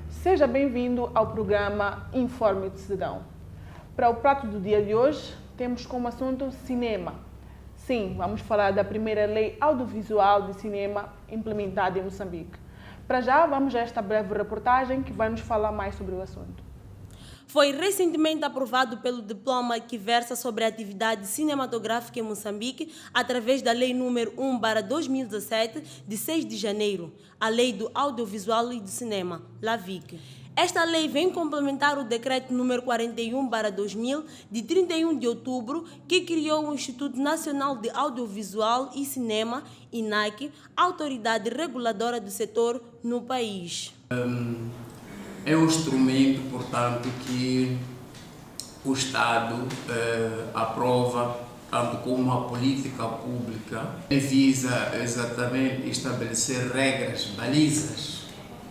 Seja bem-vindo ao programa Informe de Cidadão. Para o prato do dia de hoje, temos como assunto cinema. Sim, vamos falar da primeira lei audiovisual de cinema implementada em Moçambique. Para já, vamos a esta breve reportagem que vai nos falar mais sobre o assunto. Foi recentemente aprovado pelo diploma que versa sobre a atividade cinematográfica em Moçambique através da Lei número 1/2017, de 6 de janeiro, a Lei do Audiovisual e do Cinema, LAVIC. Esta lei vem complementar o decreto número 41/2000, de 31 de outubro, que criou o Instituto Nacional de Audiovisual e Cinema, INAC, autoridade reguladora do setor no país. É um instrumento, portanto, que o Estado aprova, tanto como uma política pública, que visa exatamente estabelecer regras, balizas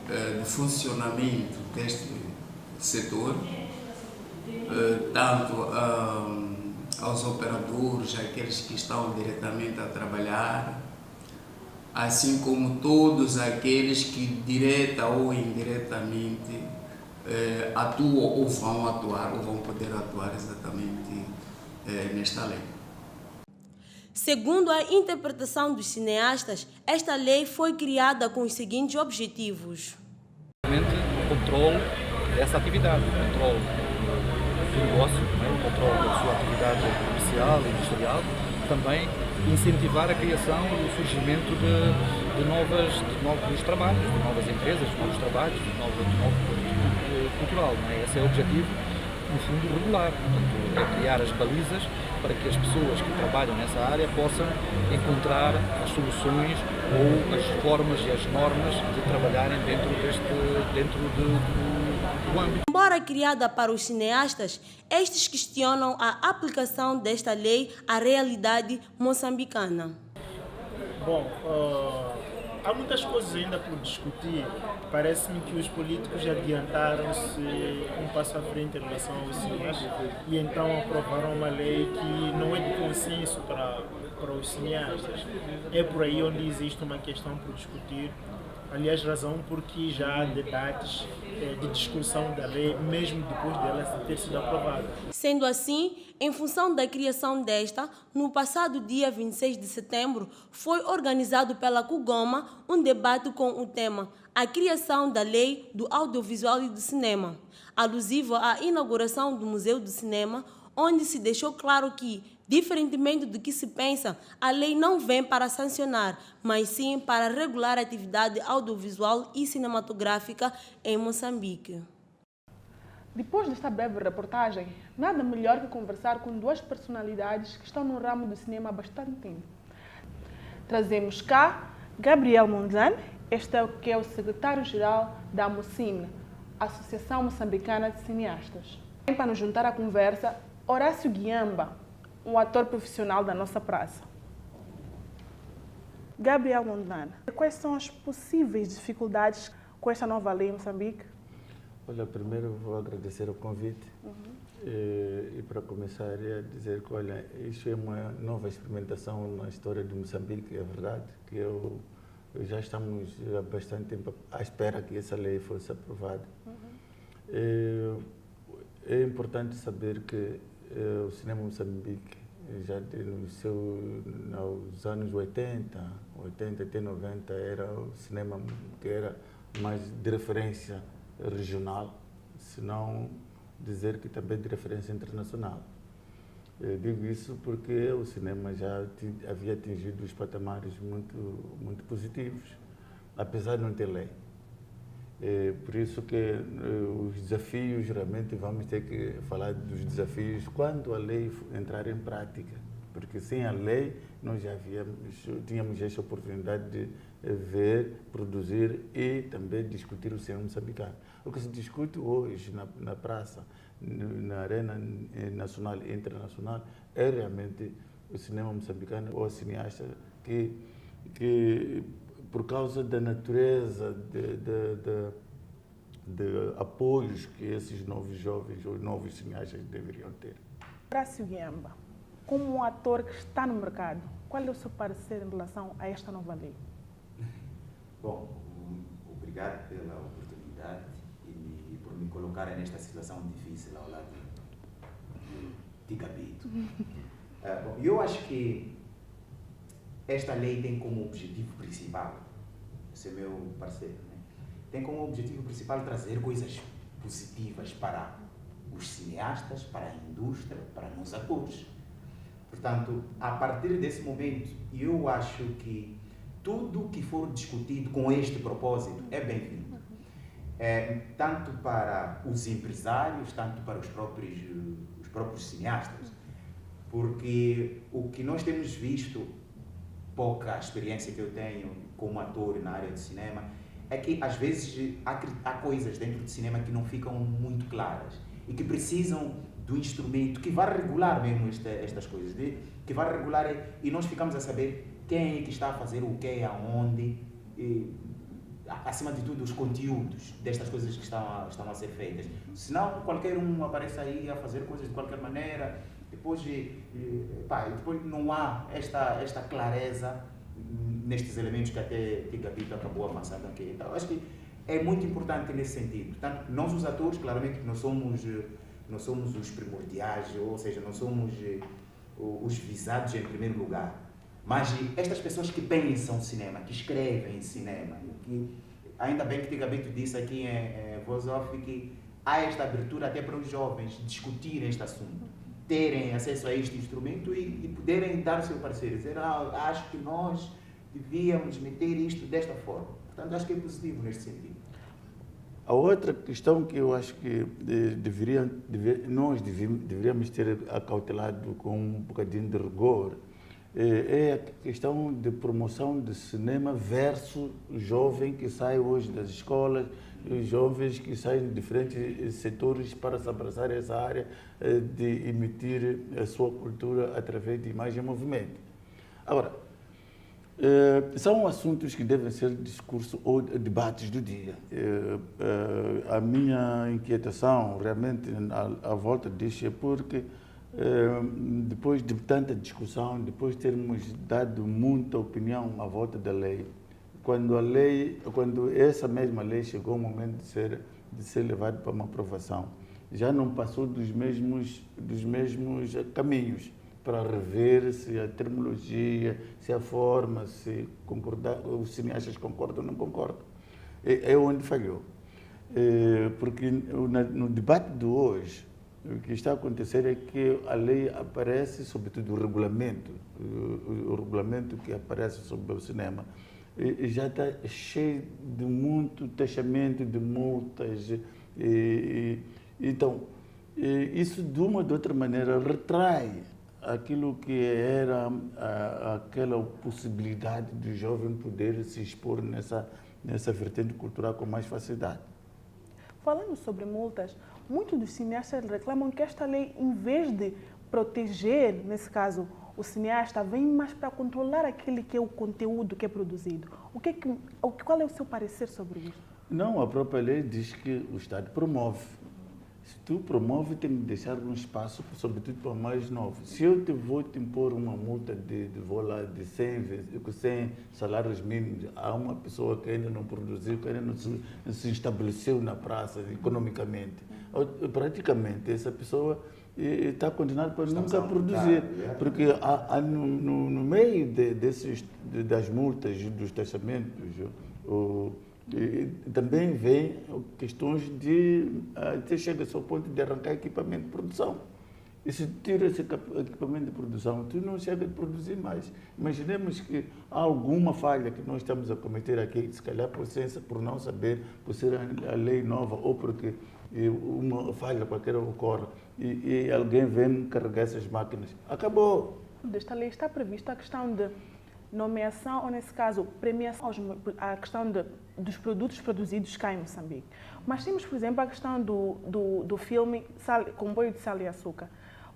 de funcionamento deste setor, tanto aos operadores, aqueles que estão diretamente a trabalhar, assim como todos aqueles que direta ou indiretamente atuam ou vão atuar ou vão poder atuar exatamente nesta lei. Segundo a interpretação dos cineastas, esta lei foi criada com os seguintes objetivos: o controle dessa atividade, o controle do negócio, o controle da sua atividade comercial e industrial, também incentivar a criação e o surgimento de novos trabalhos, de novas empresas, de novos trabalhos, de novo produto cultural. Esse é o objetivo, no fundo, regular. Portanto, é criar as balizas para que as pessoas que trabalham nessa área possam encontrar as soluções ou as formas e as normas de trabalharem dentro do âmbito. Embora criada para os cineastas, estes questionam a aplicação desta lei à realidade moçambicana. Bom, há muitas coisas ainda por discutir. Parece-me que os políticos adiantaram-se um passo à frente em relação aos cineastas e então aprovaram uma lei que não é de consenso para os cineastas. É por aí onde existe uma questão por discutir. Aliás, razão porque já há debates de discussão da lei, mesmo depois dela ter sido aprovada. Sendo assim, em função da criação desta, no passado dia 26 de setembro, foi organizado pela CUGOMA um debate com o tema A Criação da Lei do Audiovisual e do Cinema, alusivo à inauguração do Museu do Cinema, onde se deixou claro que, diferentemente do que se pensa, a lei não vem para sancionar, mas sim para regular a atividade audiovisual e cinematográfica em Moçambique. Depois desta breve reportagem, nada melhor que conversar com duas personalidades que estão no ramo do cinema há bastante tempo. Trazemos cá Gabriel Monzane, este é o secretário-geral da AMOCINE, Associação Moçambicana de Cineastas. Para nos juntar à conversa, Horácio Guiamba, um ator profissional da nossa praça. Gabriel Monzane, quais são as possíveis dificuldades com esta nova lei em Moçambique? Olha, primeiro vou agradecer o convite e para começar a dizer que, olha, isso é uma nova experimentação na história de Moçambique, é verdade, que já estamos há bastante tempo à espera que essa lei fosse aprovada. É importante saber que o cinema Moçambique já nos anos 80 até 90 era o cinema que era mais de referência regional, se não dizer que também de referência internacional. Eu digo isso porque o cinema já havia atingido os patamares muito positivos, apesar de não ter lei. Por isso que os desafios, realmente vamos ter que falar dos desafios quando a lei entrar em prática, porque sem a lei nós já tínhamos esta oportunidade de ver, produzir e também discutir o cinema moçambicano. O que se discute hoje na praça, na arena nacional e internacional, é realmente o cinema moçambicano ou cineasta que por causa da natureza de apoios que esses novos jovens ou novos cineastas deveriam ter. Horácio Guiamba, como um ator que está no mercado, qual é o seu parecer em relação a esta nova lei? Bom, obrigado pela oportunidade e por me colocar nesta situação difícil ao lado de Gabito. Bom, eu acho que esta lei tem como objetivo principal, esse é meu parceiro, né? Tem como objetivo principal trazer coisas positivas para os cineastas, para a indústria, para nós atores. Portanto, a partir desse momento, eu acho que tudo que for discutido com este propósito é bem-vindo. Tanto para os empresários, tanto para os próprios cineastas. Porque o que nós temos visto, pouca experiência que eu tenho como ator na área de cinema, é que às vezes há coisas dentro de cinema que não ficam muito claras e que precisam do instrumento que vai regular mesmo estas coisas, que vai regular e nós ficamos a saber quem é que está a fazer o que, aonde, e, acima de tudo os conteúdos destas coisas que estão a ser feitas. Senão qualquer um aparece aí a fazer coisas de qualquer maneira, depois não há esta clareza nestes elementos que até Gabito acabou avançando aqui. Então, acho que é muito importante nesse sentido. Portanto, nós os atores, claramente, nós somos os primordiais, ou seja, nós somos os visados em primeiro lugar. Mas estas pessoas que pensam cinema, que escrevem cinema, que, ainda bem que Gabito disse aqui em voz off que há esta abertura até para os jovens discutirem este assunto, terem acesso a este instrumento e poderem dar o seu parecer, dizer, acho que nós devíamos meter isto desta forma. Portanto, acho que é positivo neste sentido. A outra questão que eu acho que nós deveríamos ter acautelado com um bocadinho de rigor é a questão de promoção de cinema versus o jovem que sai hoje das escolas, os jovens que saem de diferentes setores para se abraçar essa área de emitir a sua cultura através de imagem e movimento. Agora, são assuntos que devem ser discurso ou debates do dia. A minha inquietação realmente à volta disso é porque depois de tanta discussão, depois de termos dado muita opinião à volta da lei, quando essa mesma lei chegou ao momento de ser levada para uma aprovação, já não passou dos mesmos caminhos para rever se a terminologia, se a forma, se os cineastas concordam ou não concordam. É onde falhou. Porque no debate de hoje, o que está a acontecer é que a lei aparece, sobretudo o regulamento que aparece sobre o cinema, e já está cheio de muito taxamento de multas. Então, isso de uma ou de outra maneira retrai aquilo que era aquela possibilidade do jovem poder se expor nessa vertente cultural com mais facilidade. Falando sobre multas, muitos dos cineastas reclamam que esta lei, em vez de proteger, nesse caso, o cineasta, vem mais para controlar aquele que é o conteúdo que é produzido. Qual é o seu parecer sobre isso? Não, a própria lei diz que o Estado promove. Se tu promove, tem que deixar um espaço, sobretudo para mais novos. Se eu vou te impor uma multa de 100 salários mínimos a uma pessoa que ainda não produziu, que ainda não se estabeleceu na praça economicamente, praticamente essa pessoa está condenada para nunca produzir. Porque no meio das multas, dos taxamentos, também vem questões de até chega ao ponto de arrancar equipamento de produção. E se tira esse equipamento de produção, tu não chega a produzir mais. Imaginemos que há alguma falha que nós estamos a cometer aqui, se calhar por não saber, por ser a lei nova ou porque uma falha qualquer ocorre e alguém vem carregar essas máquinas. Acabou. Desta lei está prevista a questão de nomeação, ou nesse caso, premiação, a questão dos produtos produzidos cá em Moçambique. Mas temos, por exemplo, a questão do filme Comboio de Sal e Açúcar.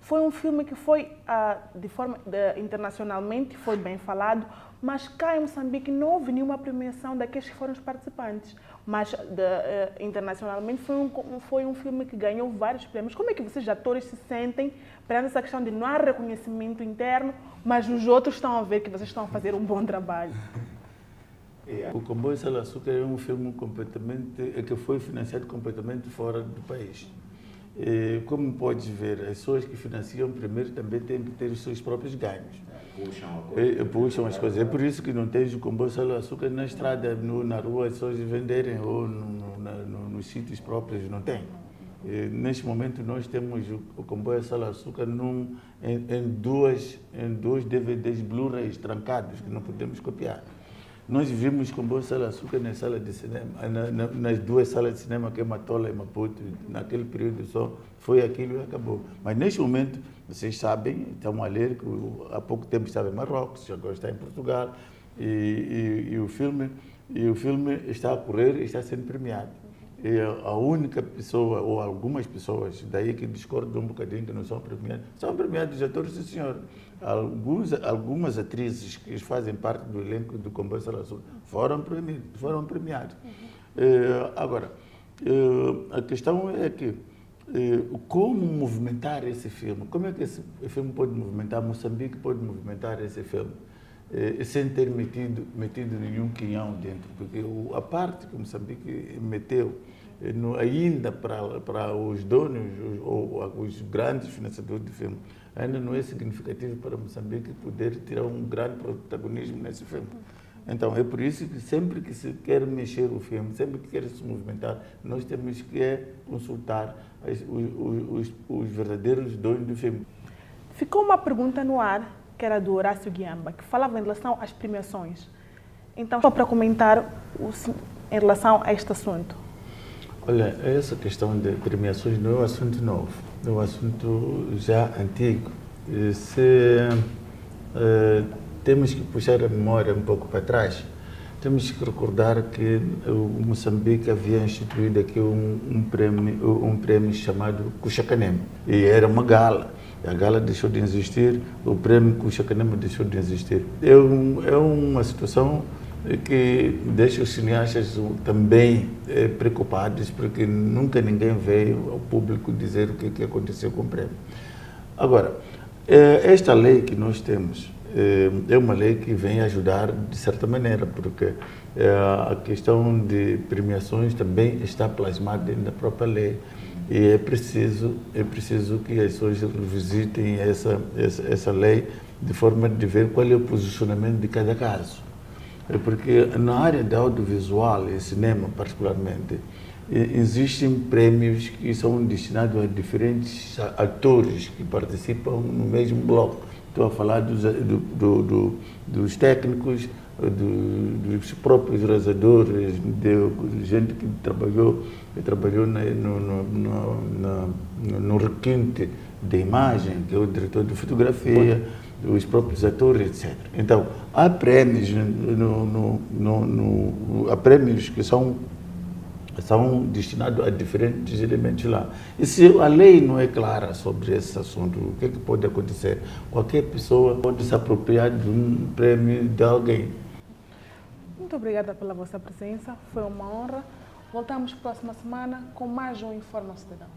Foi um filme que foi, internacionalmente, foi bem falado, mas cá em Moçambique não houve nenhuma premiação daqueles que foram os participantes. Mas internacionalmente foi um filme que ganhou vários prêmios. Como é que vocês, atores, se sentem perante essa questão de não há reconhecimento interno, mas os outros estão a ver que vocês estão a fazer um bom trabalho? O Comboio Sal Açúcar é um filme que foi financiado completamente fora do país. Como podes ver, as pessoas que financiam primeiro também têm que ter os seus próprios ganhos. Puxam as coisas. É por isso que não tens o Comboio Sal Açúcar na estrada, na rua, as pessoas venderem ou nos sítios próprios, não tem. Neste momento nós temos o Comboio Sal Açúcar em dois DVDs Blu-rays trancados, que não podemos copiar. Nós vimos Comboio Sal Açúcar na sala de cinema, nas duas salas de cinema, que é Matola e Maputo. Naquele período só foi aquilo e acabou. Mas neste momento, vocês sabem, estão a ler que há pouco tempo estava em Marrocos, agora está em Portugal, e o filme está a correr e está sendo premiado. E a única pessoa, ou algumas pessoas, daí que discordam um bocadinho que não são premiados atores, sim senhor. Algumas atrizes que fazem parte do elenco do Comboio Sal Açúcar foram premiados. Agora, a questão é que como movimentar esse filme? Como é que esse filme pode movimentar? Moçambique pode movimentar esse filme sem ter metido nenhum quinhão dentro, porque a parte que Moçambique meteu ainda para os donos ou os grandes financiadores de filme, ainda não é significativo para Moçambique poder tirar um grande protagonismo nesse filme. Então, é por isso que sempre que se quer mexer o filme, sempre que quer se movimentar, nós temos que consultar os verdadeiros donos do filme. Ficou uma pergunta no ar, que era do Horácio Guiamba, que falava em relação às premiações. Então, só para comentar em relação a este assunto. Olha, essa questão de premiações não é um assunto novo, é um assunto já antigo. Temos que puxar a memória um pouco para trás. Temos que recordar que o Moçambique havia instituído aqui um prêmio chamado Cuxacanem, e era uma gala. A gala deixou de existir, o prêmio Cuxacanem deixou de existir. É uma situação que deixa os cineastas também preocupados, porque nunca ninguém veio ao público dizer o que aconteceu com o prêmio. Agora, esta lei que nós temos é uma lei que vem ajudar de certa maneira, porque a questão de premiações também está plasmada dentro da própria lei. E é preciso que as pessoas revisitem essa lei de forma de ver qual é o posicionamento de cada caso. Porque na área de audiovisual e cinema, particularmente, existem prêmios que são destinados a diferentes atores que participam no mesmo bloco. Estou a falar dos técnicos, dos próprios realizadores, de gente que trabalhou no requinte de imagem, que é o diretor de fotografia, os próprios atores, etc. Então, há prêmios, há prêmios que são destinados a diferentes elementos lá. E se a lei não é clara sobre esse assunto, o que pode acontecer? Qualquer pessoa pode se apropriar de um prêmio de alguém. Muito obrigada pela vossa presença, foi uma honra. Voltamos próxima semana com mais um Informa Cidadão.